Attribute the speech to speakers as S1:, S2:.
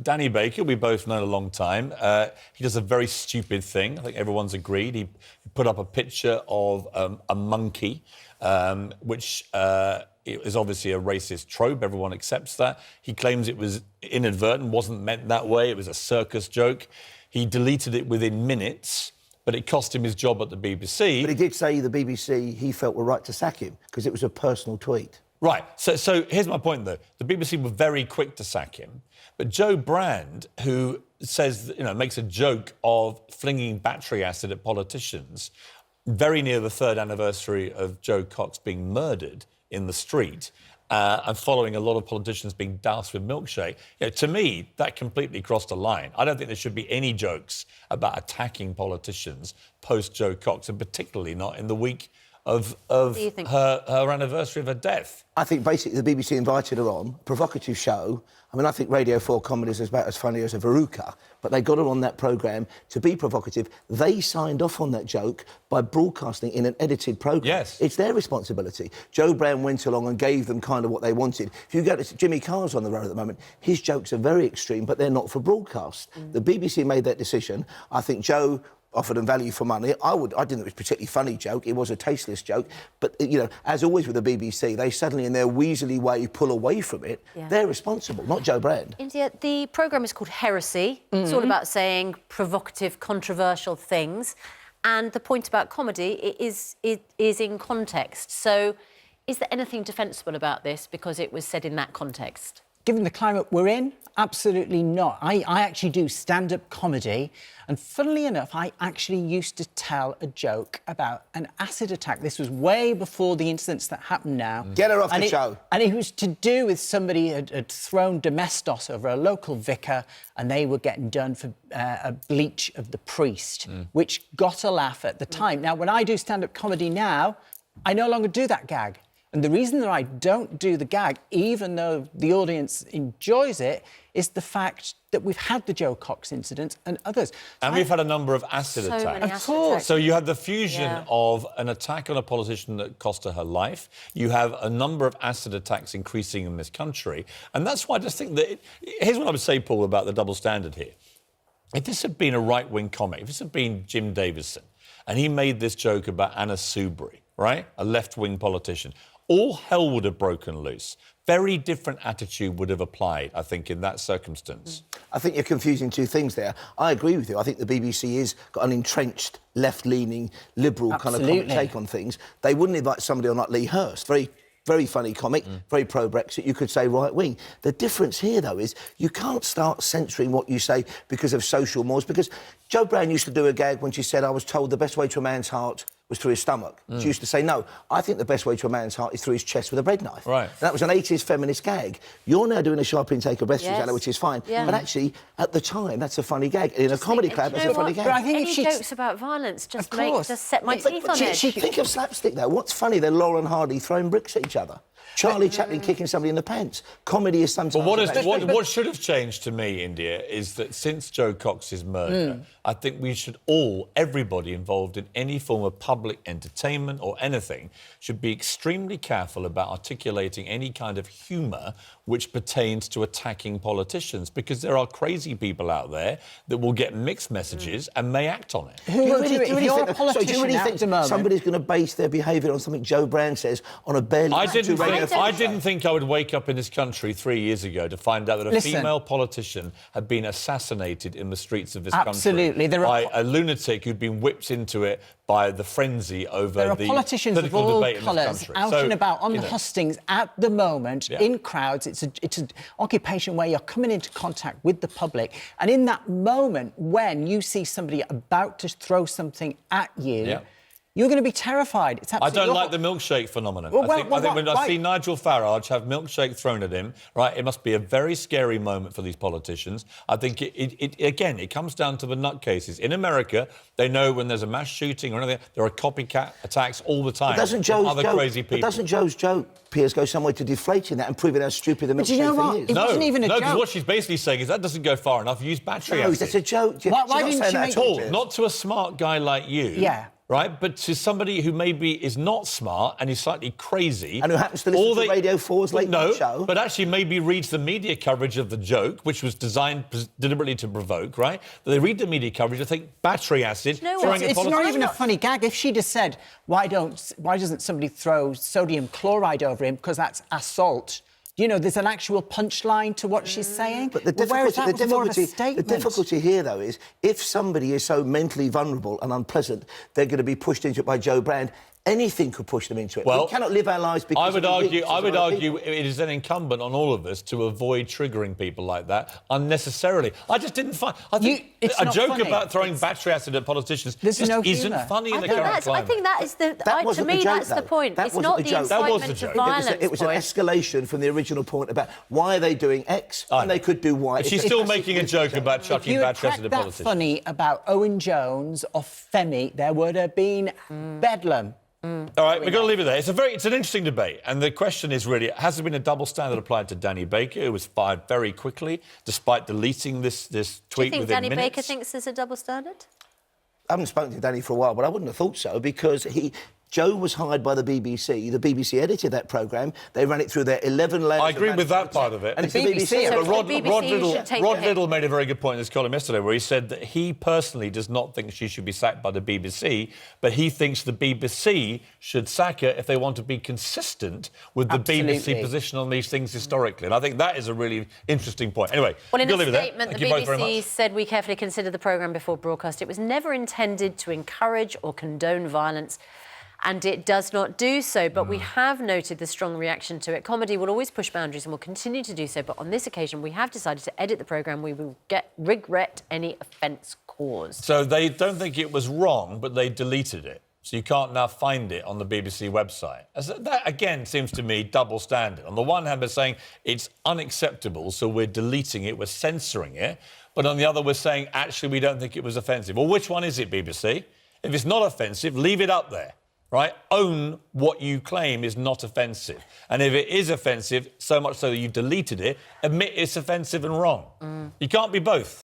S1: Danny Baker, we both known a long time. He does a very stupid thing. I think everyone's agreed. He put up a picture of a monkey, which is obviously a racist trope. Everyone accepts that. He claims it was inadvertent, wasn't meant that way. It was a circus joke. He deleted it within minutes, but it cost him his job at the BBC.
S2: But he did say the BBC, he felt, were right to sack him because it was a personal tweet.
S1: Right. So here's my point, though. The BBC were very quick to sack him. But Joe Brand, who says, makes a joke of flinging battery acid at politicians, very near the 3rd anniversary of Joe Cox being murdered in the street, and following a lot of politicians being doused with milkshake, to me, that completely crossed a line. I don't think there should be any jokes about attacking politicians post-Joe Cox, and particularly not in the week of her anniversary of her death.
S2: I think basically the BBC invited her on, provocative show. I mean, I think Radio 4 comedy is about as funny as a Veruca, but they got her on that programme to be provocative. They signed off on that joke by broadcasting in an edited programme.
S1: Yes.
S2: It's their responsibility. Joe Brown went along and gave them kind of what they wanted. If you go to Jimmy Carr's on the road at the moment, his jokes are very extreme, but they're not for broadcast. The BBC made that decision. I think Joe offered them value for money. I didn't think it was a particularly funny joke. It was a tasteless joke. But, as always with the BBC, they suddenly, in their weaselly way, pull away from it. Yeah. They're responsible, not Joe Brand.
S3: India, the programme is called Heresy. It's all about saying provocative, controversial things. And the point about comedy is in context. So is there anything defensible about this because it was said in that context?
S4: Given the climate we're in, absolutely not. I actually do stand-up comedy, and funnily enough, I actually used to tell a joke about an acid attack. This was way before the incidents that happen now.
S2: Get her off the show.
S4: And it was to do with somebody had thrown domestos over a local vicar, and they were getting done for a bleach of the priest, which got a laugh at the time. Now, when I do stand-up comedy now, I no longer do that gag. And the reason that I don't do the gag, even though the audience enjoys it, is the fact that we've had the Joe Cox incident and others.
S1: And we've had a number of acid attacks.
S3: Of course.
S1: So you had the fusion of an attack on a politician that cost her life. You have a number of acid attacks increasing in this country. And that's why I just think that... Here's what I would say, Paul, about the double standard here. If this had been a right-wing comic, if this had been Jim Davison, and he made this joke about Anna Soubry, right, a left-wing politician, all hell would have broken loose. Very different attitude would have applied, I think, in that circumstance.
S2: I think you're confusing two things there. I agree with you. I think the BBC has got an entrenched, left-leaning, liberal kind of comic take on things. They wouldn't invite somebody on like Lee Hurst, very funny comic, very pro-Brexit, you could say right-wing. The difference here, though, is you can't start censoring what you say because of social mores, because Jo Brown used to do a gag when she said, I was told the best way to a man's heart was through his stomach. She used to say, no, I think the best way to a man's heart is through his chest with a bread knife.
S1: Right.
S2: And that was an 80s feminist gag. You're now doing a sharp intake of breast, Susanna, which is fine. Yeah. But actually, at the time, that's a funny gag. In a comedy club, that's a funny gag.
S3: But I think any jokes about violence just set my teeth on edge.
S2: Think of slapstick, though. What's funny? They're Laurel and Hardy throwing bricks at each other. Charlie Chaplin kicking somebody in the pants. Comedy is sometimes...
S1: But what should have changed to me, India, is that since Joe Cox's murder, I think we should everybody involved in any form of public entertainment or anything, should be extremely careful about articulating any kind of humour which pertains to attacking politicians, because there are crazy people out there that will get mixed messages and may act on it.
S4: Who will do it? If you're a politician at the moment...
S2: somebody's going to base their behaviour on something Joe Brand says on a barely...
S1: I didn't think I would wake up in this country 3 years ago to find out that a female politician had been assassinated in the streets of this country by a lunatic who'd been whipped into it by the frenzy over the
S4: politicians of all colours out and about on the hustings at the moment, in crowds. It's an occupation where you're coming into contact with the public, and in that moment when you see somebody about to throw something at you, you're going to be terrified. It's absolutely
S1: I don't like the milkshake phenomenon. I think when I see Nigel Farage have milkshake thrown at him, right, it must be a very scary moment for these politicians. I think, it comes down to the nutcases. In America, they know when there's a mass shooting or anything, there are copycat attacks all the time. Crazy people.
S2: But doesn't Joe's joke, Piers, go somewhere to deflating that and proving how stupid the milkshake thing is?
S4: It wasn't even a joke.
S1: Because what she's basically saying is that doesn't go far enough. Use battery acid.
S2: No, that's a joke.
S4: Why didn't she make
S1: Paul, not to a smart guy like you.
S4: Yeah.
S1: right? But to somebody who maybe is not smart and is slightly crazy...
S2: And who happens to listen to Radio 4's late night show.
S1: But actually maybe reads the media coverage of the joke, which was designed deliberately to provoke, right? But they read the media coverage and think battery acid...
S4: It's not even a funny gag. If she'd have said, why doesn't somebody throw sodium chloride over him, because that's assault... You know, there's an actual punchline to what she's saying.
S2: But the difficulty here, though, is if somebody is so mentally vulnerable and unpleasant, they're going to be pushed into it by Joe Brand. Anything could push them into it.
S1: Well,
S2: we cannot live our lives because...
S1: I would argue it is then incumbent on all of us to avoid triggering people like that unnecessarily. I just didn't find... I think a joke about throwing battery acid at politicians just isn't funny in the current climate.
S3: I think that is the... To me, that's the point. It's not the incitement to violence.
S2: It was an escalation from the original point about why are they doing X and they could do Y.
S1: She's still making a joke about chucking battery acid at politicians.
S4: If you had funny about Owen Jones or Femi, there would have been bedlam.
S1: All right, we've got to leave it there. It's an interesting debate, and the question is really, has there been a double standard applied to Danny Baker, who was fired very quickly, despite deleting this tweet within minutes?
S3: Do you think Danny Baker thinks there's a double standard?
S2: I haven't spoken to Danny for a while, but I wouldn't have thought so, because Joe was hired by the BBC. The BBC edited that programme. They ran it through their 11 layers.
S1: I agree with that part of it.
S2: And it's the BBC.
S1: But Rod Riddle made a very good point in his column yesterday, where he said that he personally does not think she should be sacked by the BBC, but he thinks the BBC should sack her if they want to be consistent with the BBC position on these things historically. And I think that is a really interesting point. Anyway,
S3: well, in a statement, the BBC said we carefully considered the programme before broadcast. It was never intended to encourage or condone violence, and it does not do so, but we have noted the strong reaction to it. Comedy will always push boundaries and will continue to do so, but on this occasion we have decided to edit the programme. We will regret any offence caused.
S1: So they don't think it was wrong, but they deleted it. So you can't now find it on the BBC website. That, again, seems to me double standard. On the one hand, we're saying it's unacceptable, so we're deleting it, we're censoring it. But on the other, we're saying, actually, we don't think it was offensive. Well, which one is it, BBC? If it's not offensive, leave it up there. Right? Own what you claim is not offensive. And if it is offensive, so much so that you've deleted it, admit it's offensive and wrong. You can't be both.